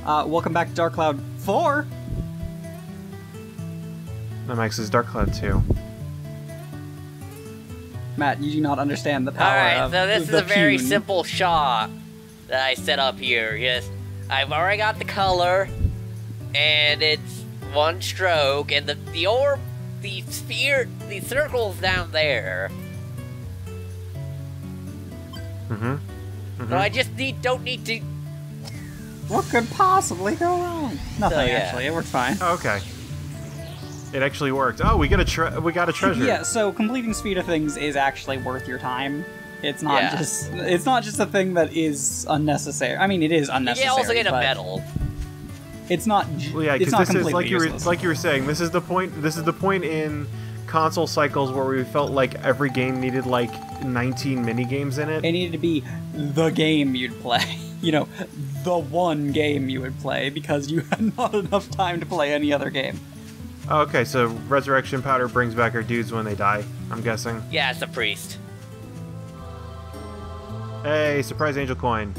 Welcome back to Dark Cloud 4. That makes this Dark Cloud 2. Matt, you do not understand the power Alright, of so this is the a very Pune. simple shot that I set up here. Yes, I've already got the color, and it's one stroke, and the orb, the sphere, the circle's down there. So I just don't need to. What could possibly go wrong? Nothing, yeah. actually. It worked fine. Oh, okay. It actually worked. Oh, we got a treasure. Yeah, so completing spheda things is actually worth your time. It's not Yeah. it's not just a thing that is unnecessary. I mean, it is You unnecessary. can also get a but medal. It's not. Well, yeah, it's because not this is completely useless. like you were saying. This is the point. This is the point in console cycles where we felt like every game needed like 19 mini games in it. It needed to be the game you'd play. You know, the one game you would play because you had not enough time to play any other game. Oh, okay, so resurrection powder brings back our dudes when they die. I'm guessing. Yeah, it's a priest. Hey, surprise angel coin.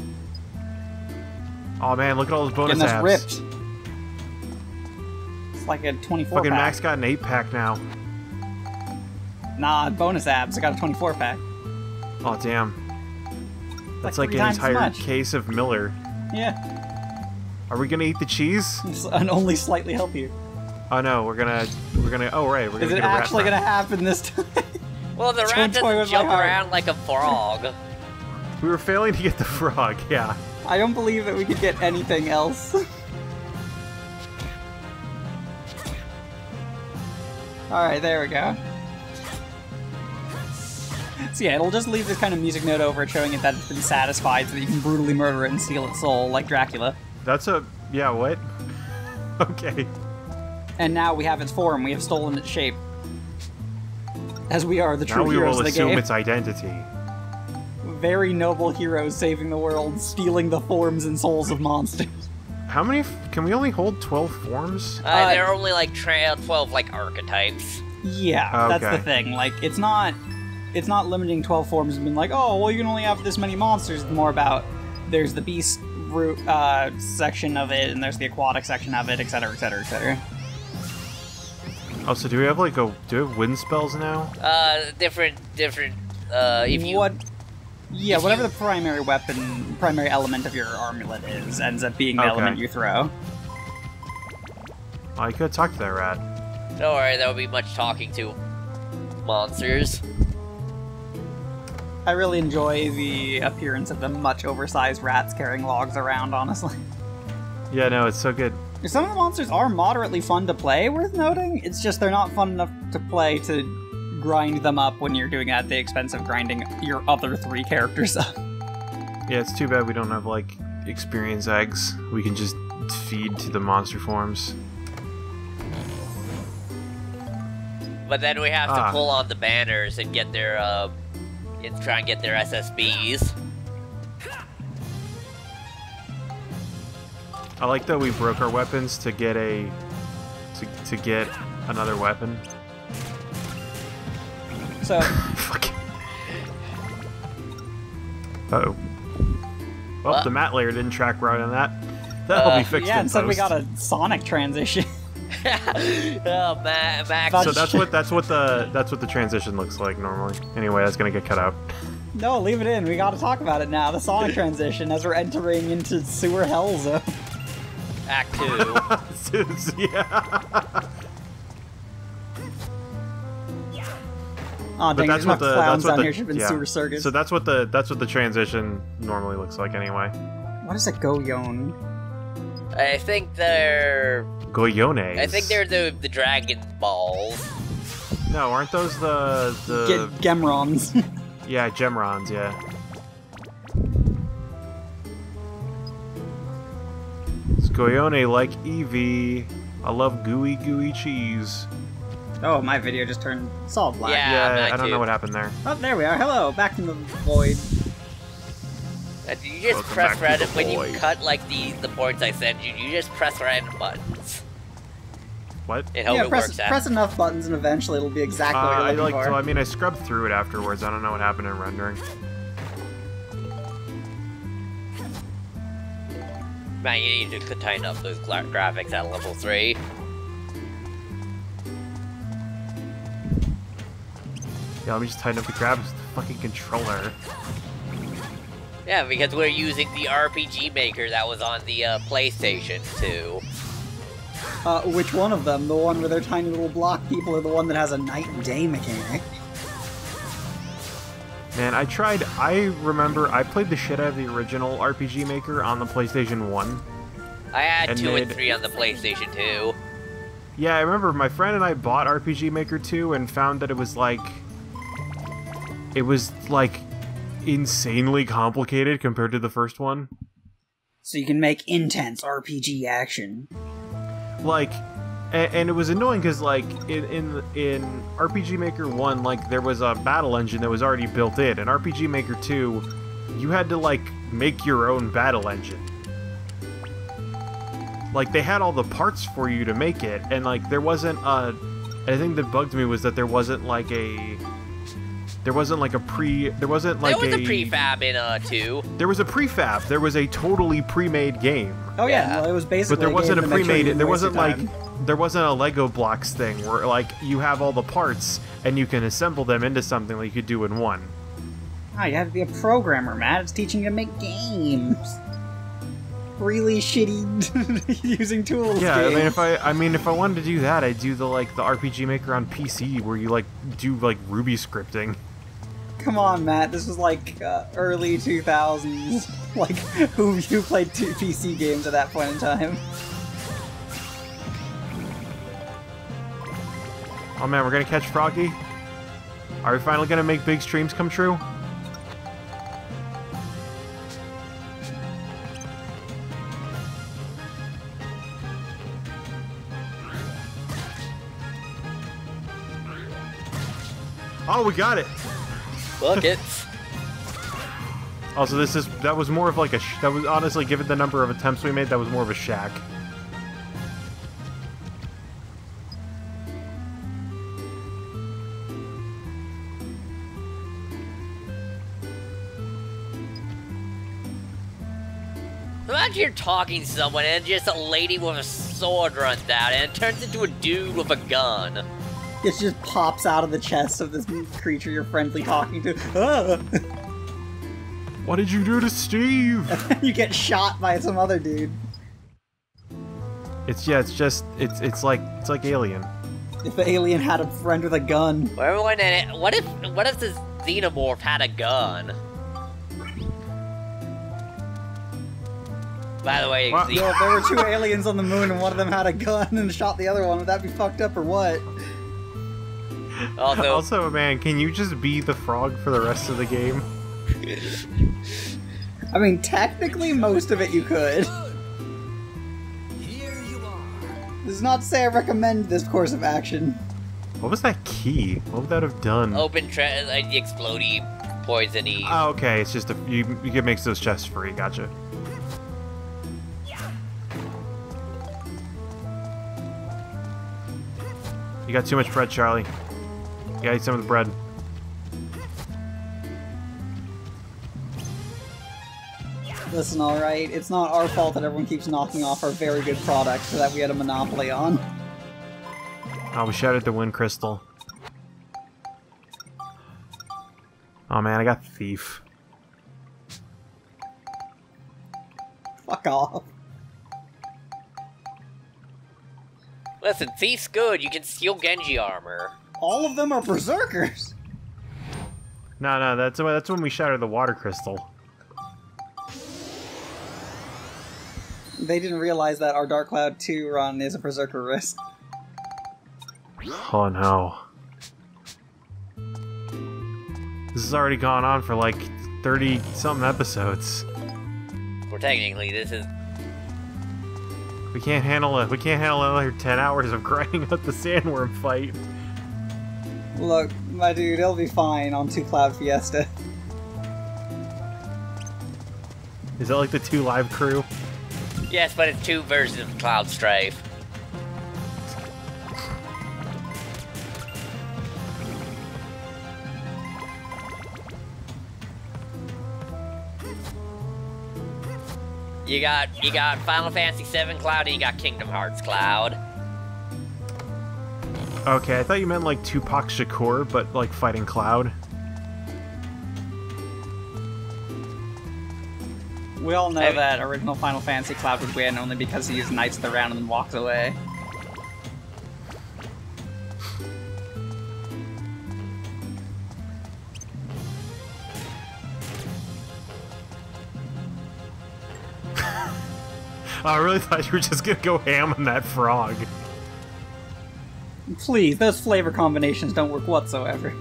Oh man, look at all those bonus Getting us apps. ripped. It's like a 24 Fucking pack. Max got an 8-pack now. Nah, bonus abs. I got a 24 pack. Oh damn. That's like 3 an times as entire much. case of Miller. Yeah, Are we gonna eat the cheese? and only slightly healthier. Oh no, we're gonna. Oh right, we're gonna Is it get a rat actually farm. gonna happen this time? Well, the rat Don't toy doesn't with my jump heart. around like a frog. We were failing to get the frog. Yeah. I don't believe that we could get anything else. Alright, there we go. So yeah, it'll just leave this kind of music note over it showing it that it's been satisfied so that you can brutally murder it and steal its soul, like Dracula. That's a. Yeah. What? Okay. And now we have its form, we have stolen its shape. As we are the Now true we heroes will of the assume game. its identity. Very noble heroes saving the world, stealing the forms and souls of monsters. How many? Can we only hold 12 forms? There are only like 12 like archetypes. Yeah, that's Okay. the thing. Like, it's not limiting 12 forms and being like, oh, well, you can only have this many monsters. It's more about there's the beast root section of it, and there's the aquatic section of it, etc., etc., etc. Oh, so do we have like do we have wind spells now? Different. If you Yeah, if whatever you- the primary element of your amulet is, ends up being the Okay. element you throw. Oh, I could talk to that rat. don't worry, there will be much talking to monsters. I really enjoy the appearance of the much oversized rats carrying logs around, honestly. Yeah, no, it's so good. Some of the monsters are moderately fun to play, worth noting. It's just they're not fun enough to play to grind them up when you're doing it at the expense of grinding your other 3 characters up. Yeah, it's too bad we don't have like experience eggs. We can just feed to the monster forms. But then we have to pull on the banners and get their and try and get their SSBs. I like that we broke our weapons to get to get another weapon. So, Fuck. Uh-oh. Well, the mat layer didn't track right on that. That'll be fixed yeah, in instead we post. got a Sonic transition. Oh, Max. So that's what the transition looks like normally. Anyway, that's gonna get cut out. No, leave it in. We gotta talk about it now. The Sonic transition as we're entering into sewer hell zone. Act 2. Yeah. Oh, dang, there's enough clowns down here. Should have been yeah. sewer circus. So that's what the transition normally looks like anyway. What is a Goyon? I think they're Goyones. I think they're the Dragon Balls. No, aren't those the Gemrons. yeah, Gemrons, yeah. It's Goyone like Eevee. I love gooey cheese. Oh, my video just turned solid black. Yeah. Yeah, mine I don't too. know what happened there. Oh, there we are. Hello, back in the void. You just Welcome press back to random the when you void. cut like the boards I send you. You just press random buttons What? and hope Yeah, it works press out. enough buttons and eventually it'll be exactly what you're looking for. So I mean, I scrubbed through it afterwards. I don't know what happened in rendering. Man, you need to tighten up those graphics at level 3. Yeah, let me just tighten up the grabs with the fucking controller. Yeah, because we're using the RPG Maker that was on the PlayStation 2. Which one of them? The one where they're tiny little block people, or the one that has a night and day mechanic? Man, I remember I played the shit out of the original RPG Maker on the PlayStation 1. I had And 2 and made- 3 on the PlayStation 2. Yeah, I remember my friend and I bought RPG Maker 2 and found that it was like insanely complicated compared to the first one. So you can make intense RPG action. Like, and it was annoying because like in RPG Maker 1, like there was a battle engine that was already built in. In RPG Maker 2, you had to like make your own battle engine. Like they had all the parts for you to make it, and like there wasn't a. I think that bugged me was that there wasn't like a prefab in 2. There was a prefab. There was a totally pre-made game. Oh yeah, Yeah. well, it was basically. But there wasn't a game to make sure you pre-made. didn't There waste wasn't your like time. there wasn't a Lego blocks thing where like you have all the parts and you can assemble them into something like you could do in one. Ah, you have to be a programmer, Matt. It's teaching you to make games. Really shitty using tools. Yeah, games. I mean if I wanted to do that, I'd do the RPG Maker on PC where you like do like Ruby scripting. Come on, Matt. This was like early 2000s. Like, who played PC games at that point in time? Oh man, we're gonna catch Froggy? Are we finally gonna make big streams come true? Oh, we got it! Buckets. Also, that was more of like that was honestly, given the number of attempts we made, that was more of a shack. Imagine you're talking to someone and just a lady with a sword runs out and it turns into a dude with a gun. It just pops out of the chest of this creature you're friendly talking to. Ah! What did you do to Steve? You get shot by some other dude. It's like Alien. If the alien had a friend with a gun. What if this xenomorph had a gun? By the way, What? Yo, if there were two aliens on the moon and one of them had a gun and shot the other one, would that be fucked up or what? also, Man, can you just be the frog for the rest of the game? I mean, technically, most of it you could. This is not to say I recommend this course of action. What was that key? What would that have done? open like the explodey, poisony. Oh, okay. It's just you can make those chests free. Gotcha. You got too much bread, Charlie. You gotta eat some of the bread. Listen, alright, it's not our fault that everyone keeps knocking off our very good product that we had a monopoly on. Oh, we shattered the wind crystal. Oh man, I got thief. Fuck off. Listen, thief's good. You can steal Genji armor. All of them are berserkers! No, that's when we shattered the water crystal. They didn't realize that our Dark Cloud 2 run is a berserker risk. Oh no. This has already gone on for like 30-something episodes. Well, technically, this is... We can't handle another 10 hours of grinding out the sandworm fight. Look, my dude, it'll be fine on 2 Cloud Fiesta. Is that like the 2 live crew? Yes, but it's 2 versions of Cloud Strife. You got Final Fantasy VII Cloud and you got Kingdom Hearts Cloud. Okay, I thought you meant like Tupac Shakur, but like fighting Cloud. We all know that original Final Fantasy Cloud would win only because he used Knights of the Round and then walks away. I really thought you were just gonna go ham on that frog. Please, those flavor combinations don't work whatsoever.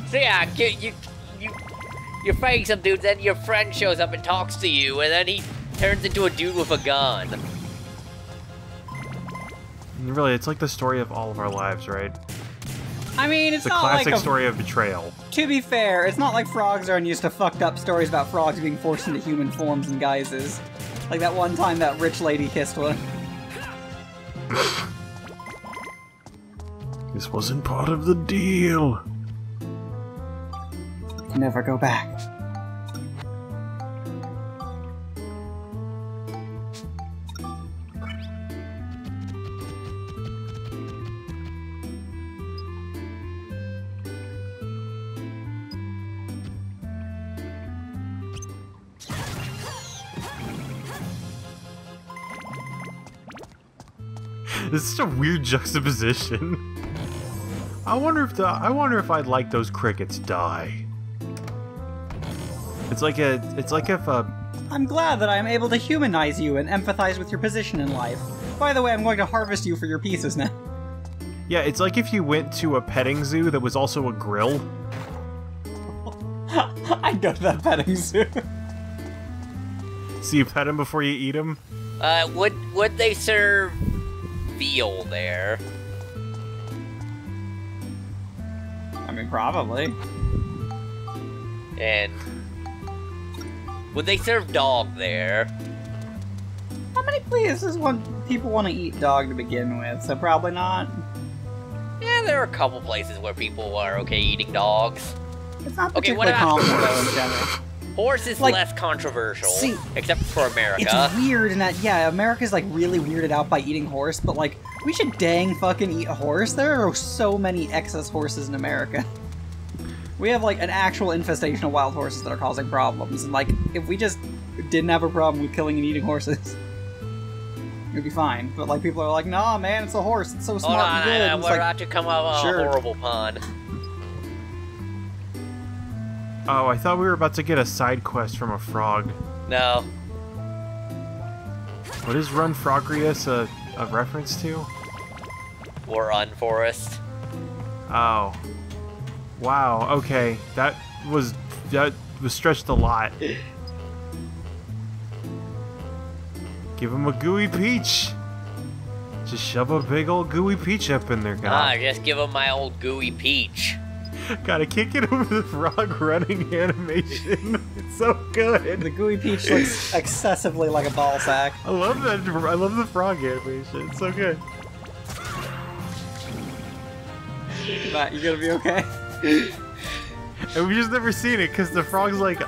So yeah, you're fighting some dudes, then your friend shows up and talks to you, and then he turns into a dude with a gun. Really, it's like the story of all of our lives, right? I mean, it's a not classic like a story of betrayal. To be fair, it's not like frogs aren't used to fucked up stories about frogs being forced into human forms and guises. Like that one time that rich lady kissed one. This wasn't part of the deal. Never go back. This is such a weird juxtaposition. I wonder if I'd like those crickets die. It's like if I'm glad that I am able to humanize you and empathize with your position in life. By the way, I'm going to harvest you for your pieces now. Yeah, it's like if you went to a petting zoo that was also a grill. I'd go to that petting zoo. So you pet them before you eat them? Would they serve veal there? I mean, probably. And would they serve dog there? How many places people want to eat dog to begin with? So probably not. Yeah, there are a couple places where people are okay eating dogs. It's not Okay, particularly common though in general. Horse is Like, less controversial, see, except for America. It's weird in that, yeah, America's like really weirded out by eating horse, but like, we should dang fucking eat a horse. There are so many excess horses in America. We have like an actual infestation of wild horses that are causing problems, and like, if we just didn't have a problem with killing and eating horses, it'd be fine. But like, people are like, nah man, it's a horse, it's so smart and good. Hold on, we're about to come up with a horrible pun. Oh, I thought we were about to get a side quest from a frog. No. What is Run Frogrius a reference to? Or Unforest. Oh. Wow, okay. That was stretched a lot. Give him a gooey peach. Just shove a big old gooey peach up in there, guy. Just give him my old gooey peach. Gotta kick it over the frog running animation. It's so good. The gooey peach looks excessively like a ball sack. I love that. I love the frog animation. It's so good. Matt, you gonna be okay? And we just never seen it because the frog's like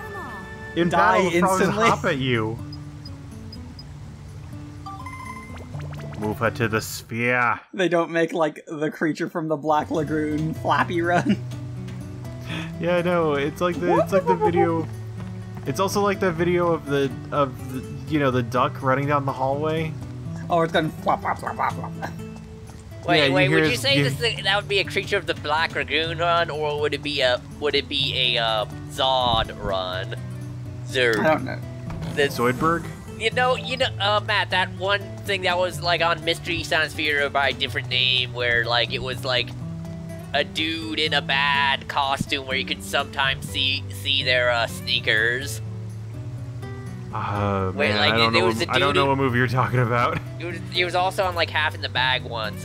in Die battle. The frogs instantly. hop at you. Move her to the sphere. They don't make like the creature from the Black Lagoon Flappy Run. Yeah, I know. It's like the video. It's also like the video of the the duck running down the hallway. Oh, it's going flop flop flop flop flop. Wait, Yeah, would you say that would be a creature of the Black Lagoon run, or would it be a Zod run? I don't know. Zoidberg? You know, Matt, that one thing that was like on Mystery Science Theater by a different name, where like it was like a dude in a bad costume where you could sometimes see their sneakers. Man, Wait, like, I don't there know. was a I don't dude know what movie you're talking about. It was also on like Half in the Bag once.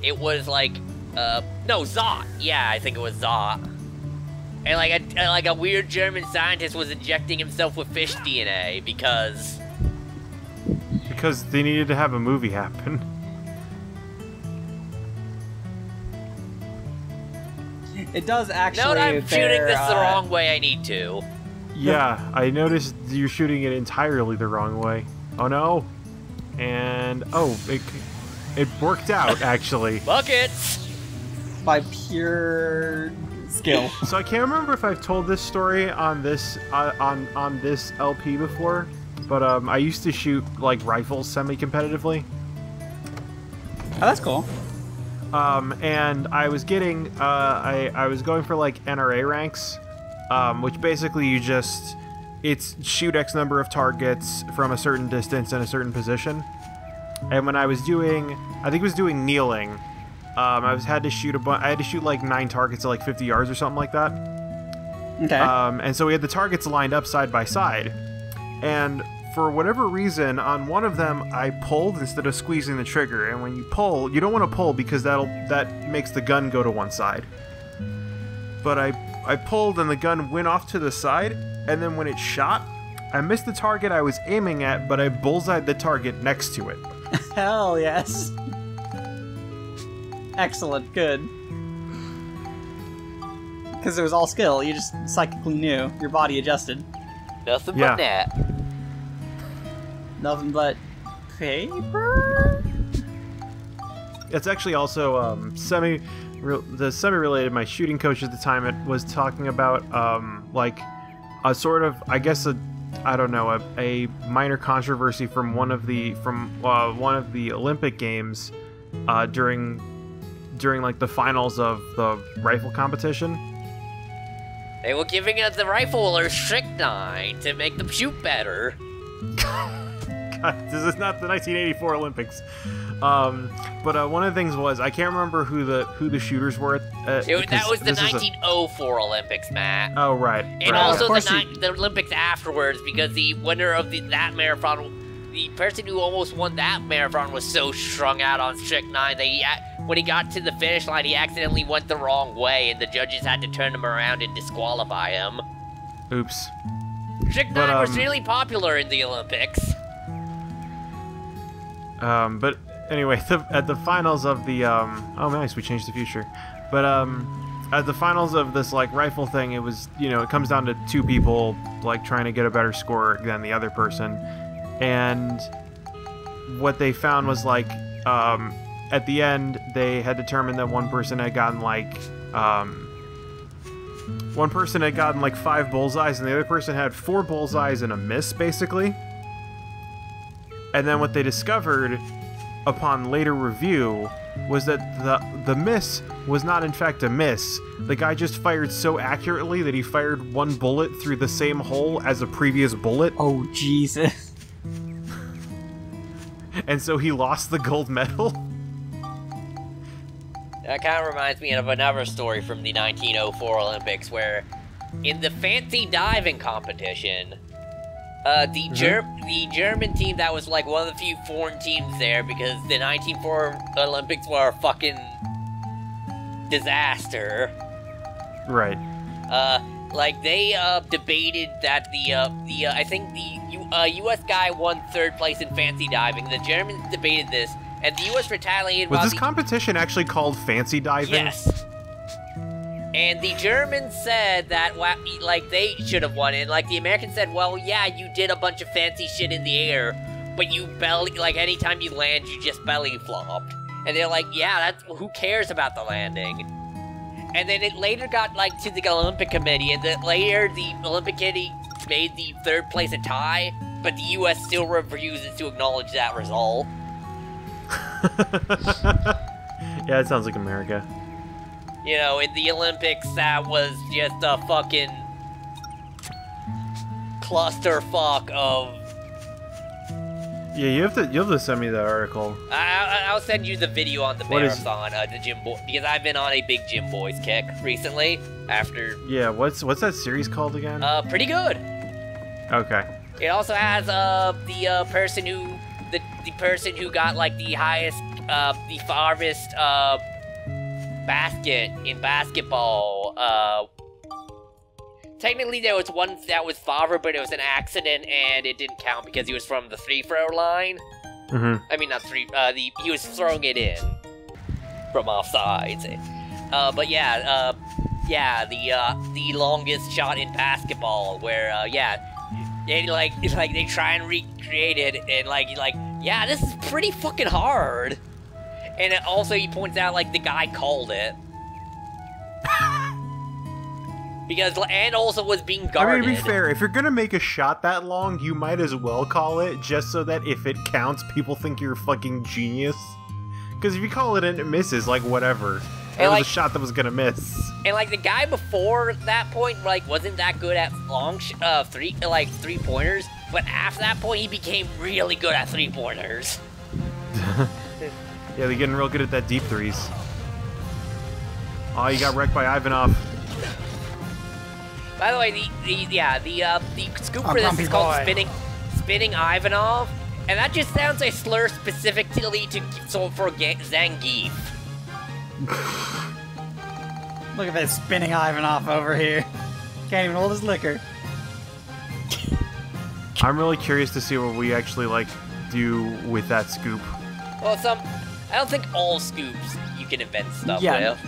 It was like no, Zot. Yeah, I think it was Zot. And like a weird German scientist was injecting himself with fish DNA because Because they needed to have a movie happen. It does actually. No, I'm shooting bear, this the wrong way I need to. Yeah, I noticed you're shooting it entirely the wrong way. Oh no. And, oh, it worked out, actually. Buckets! by pure skill. So I can't remember if I've told this story on this on this LP before, but I used to shoot like rifles semi-competitively. Oh, that's cool. And I was getting I was going for like NRA ranks, which basically it's shoot X number of targets from a certain distance in a certain position. And when I was doing, I think it was doing kneeling, I had to shoot like 9 targets at like 50 yards or something like that. Okay. And so we had the targets lined up side by side, and for whatever reason, on one of them I pulled instead of squeezing the trigger. And when you pull, you don't want to pull because that makes the gun go to one side. But I pulled and the gun went off to the side, and then when it shot, I missed the target I was aiming at, but I bullseyed the target next to it. Hell yes. Excellent, good. Because it was all skill, you just psychically knew. Your body adjusted. Nothing but that. Nothing but paper? It's actually also semi-related. My shooting coach at the time was talking about like a sort of, I guess, a minor controversy from one of the Olympic Games during like the finals of the rifle competition. They were giving the riflers strychnine to make them shoot better. God, this is not the 1984 Olympics. But one of the things was, I can't remember who the shooters were. That was the 1904 Olympics, Matt. Oh, right. And right. also the Olympics afterwards, because the winner of that marathon, the person who almost won that marathon, was so strung out on strychnine that when he got to the finish line, he accidentally went the wrong way, and the judges had to turn him around and disqualify him. Oops. Strychnine was really popular in the Olympics. But anyway, at the finals of the oh nice, we changed the future. But at the finals of this like rifle thing, it was, it comes down to 2 people like trying to get a better score than the other person, and what they found was like at the end they had determined that one person had gotten like 5 bullseyes, and the other person had 4 bullseyes and a miss, basically. And then what they discovered upon later review was that the miss was not in fact a miss. The guy just fired so accurately that he fired 1 bullet through the same hole as a previous bullet. Oh, Jesus. And so he lost the gold medal. That kind of reminds me of another story from the 1904 Olympics, where in the fancy diving competition, the German team that was like one of the few foreign teams there, because the 1904 Olympics were a fucking disaster. Right. Like they debated that I think the U.S. guy won 3rd place in fancy diving. The Germans debated this, and the U.S. retaliated. Was this competition actually called fancy diving? Yes. And the Germans said that, like, they should have won it. Like, the Americans said, well, yeah, you did a bunch of fancy shit in the air, but you anytime you land, you just belly flopped. And they're like, yeah, who cares about the landing? And then it later got, like, to the Olympic Committee, and later the Olympic Committee made the 3rd place a tie, but the U.S. still refuses to acknowledge that result. Yeah, it sounds like America. In the Olympics, that was just a fucking clusterfuck of... Yeah, you have to send me that article. I'll send you the video on the marathon, the Gym Boy, because I've been on a big Gym Boys kick recently. After... Yeah, what's that series called again? Pretty good. Okay. It also has the person who got like the highest, the farthest basket in basketball. Technically there was one that was farther, but it was an accident and it didn't count because he was from the 3-throw line. Mm-hmm. I mean, not he was throwing it in from off sides. But yeah, the longest shot in basketball, where they try and recreate it, and yeah, this is pretty fucking hard. And also he points out the guy called it. And also was being guarded. I mean, to be fair, if you're gonna make a shot that long, you might as well call it, just so that if it counts, people think you're a fucking genius. Because if you call it and it misses, whatever. It was a shot that was gonna miss. And the guy before that point, wasn't that good at long three-pointers, but after that point, he became really good at three-pointers. Yeah, they're getting real good at that deep threes. Oh, you got wrecked by Ivanov. By the way, the scoop for this is called spinning Ivanov, and that just sounds a slur specifically for Zangief. Look at this spinning Ivanov over here. Can't even hold his liquor. I'm really curious to see what we actually do with that scoop. Well, I don't think all scoops you can invent stuff with.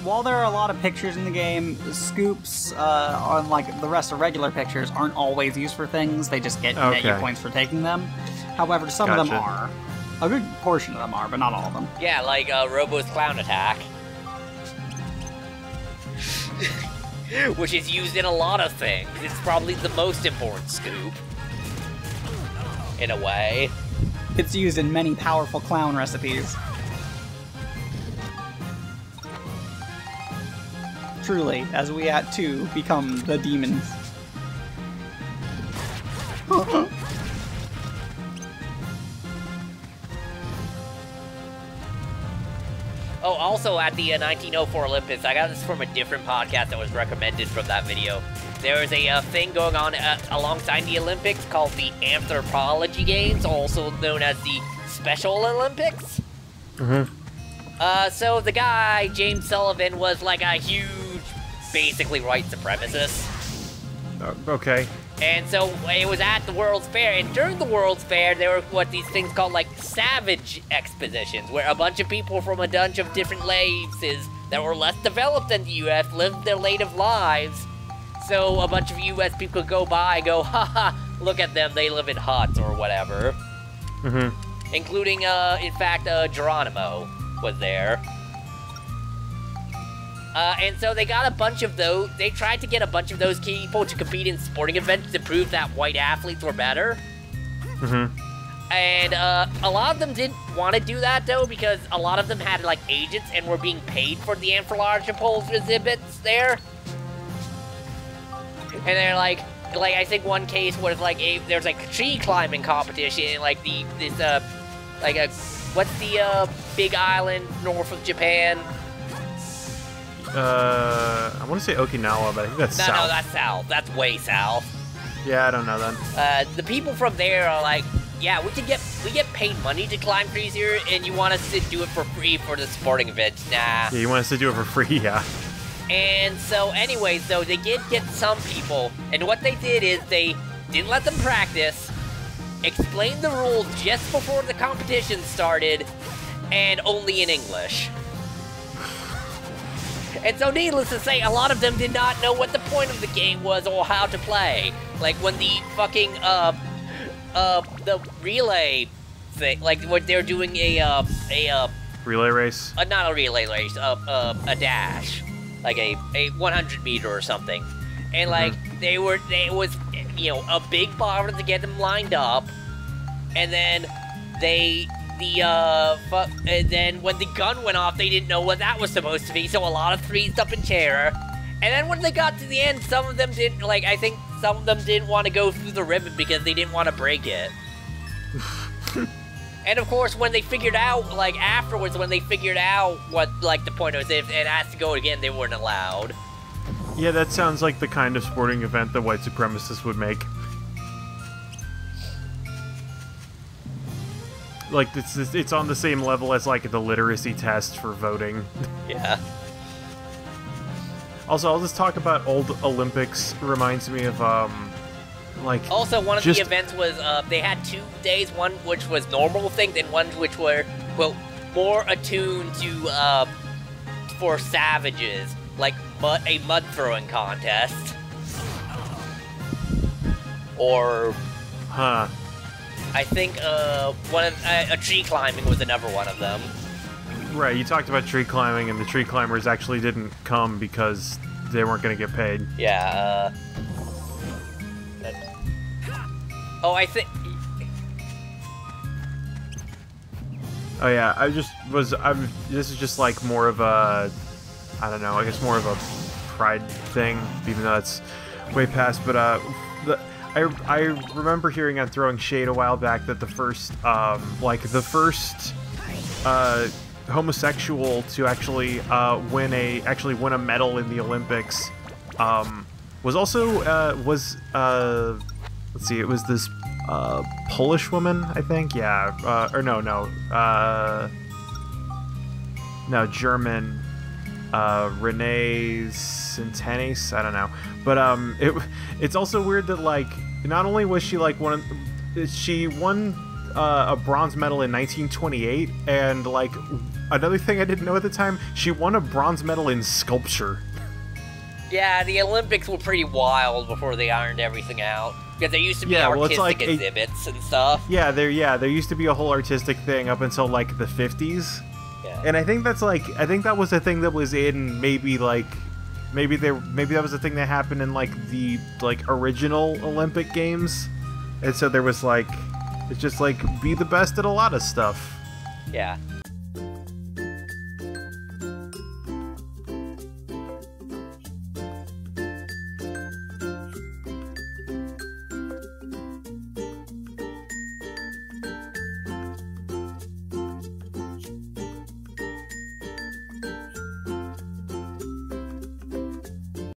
While there are a lot of pictures in the game, scoops on the rest of regular pictures aren't always used for things. They just get net you points for taking them. However, some of them are. A good portion of them are, but not all of them. Yeah, Robo's clown attack. Which is used in a lot of things. It's probably the most important scoop. In a way. It's used in many powerful clown recipes. Truly, as we at 2 become the demons. Oh, also at the 1904 Olympics, I got this from a different podcast that was recommended from that video. There was a thing going on alongside the Olympics called the Anthropology Games, also known as the Special Olympics. Mm-hmm. So the guy, James Sullivan, was a huge, basically white supremacist. Okay. And so it was at the World's Fair, and during the World's Fair, there were what these things called savage expositions, where a bunch of people from a bunch of different places that were less developed than the U.S. lived their native lives. So a bunch of U.S. people could go by and go, haha, look at them, they live in huts or whatever. Mm-hmm. Including, in fact, Geronimo was there. And so they got a bunch of those. They tried to get a bunch of those people to compete in sporting events to prove that white athletes were better. Mm-hmm. And a lot of them didn't want to do that, though, because a lot of them had, agents and were being paid for the anthropological exhibits there. And they're I think one case was there's a tree climbing competition in what's the big island north of Japan? I want to say Okinawa, but I think that's south. No, that's south. That's way south. Yeah, I don't know then. The people from there are yeah, we get paid money to climb trees here, and you want us to do it for free for the sporting events? Nah. Yeah, you want us to do it for free, yeah. And so, anyways, though, they did get some people, and what they did is they didn't let them practice, explained the rules just before the competition started, and only in English. And so, needless to say, a lot of them did not know what the point of the game was or how to play. When the fucking, the relay thing, when they're doing a relay race? Not a relay race, a dash. A 100 meter or something. And, it was, a big bother to get them lined up. And then and then when the gun went off, they didn't know what that was supposed to be, so a lot of freezed up in terror. And then when they got to the end, some of them didn't, I think some of them didn't want to go through the ribbon because they didn't want to break it. And of course, when they figured out, afterwards, when they figured out what, the point was, if it has to go again, they weren't allowed. Yeah, that sounds like the kind of sporting event that white supremacists would make. It's on the same level as, the literacy test for voting. Yeah. Also, I'll just talk about old Olympics. Reminds me of, Also, one of the events was, they had 2 days, one which was normal things, and one which were, well, more attuned to, for savages. like a mud throwing contest, or Huh. I think tree climbing was another one of them. Right, you talked about tree climbing, and the tree climbers actually didn't come because they weren't going to get paid. Yeah. Oh, I think. Oh yeah, this is just like more of a, I don't know, I guess more of a pride thing, even though that's way past, but I remember hearing on Throwing Shade a while back that the first homosexual to actually win a medal in the Olympics was also let's see, it was this Polish woman, I think, yeah, German, Renee Centenis, I don't know, but it's also weird that like not only was she like she won a bronze medal in 1928, and like another thing I didn't know at the time, she won a bronze medal in sculpture. Yeah, the Olympics were pretty wild before they ironed everything out. Because there used to be artistic exhibits and stuff. Yeah, there used to be a whole artistic thing up until like the 50s. Yeah. And I think that was a thing that was in maybe that was a thing that happened in like the original Olympic Games. And so there was like, it's just like be the best at a lot of stuff. Yeah.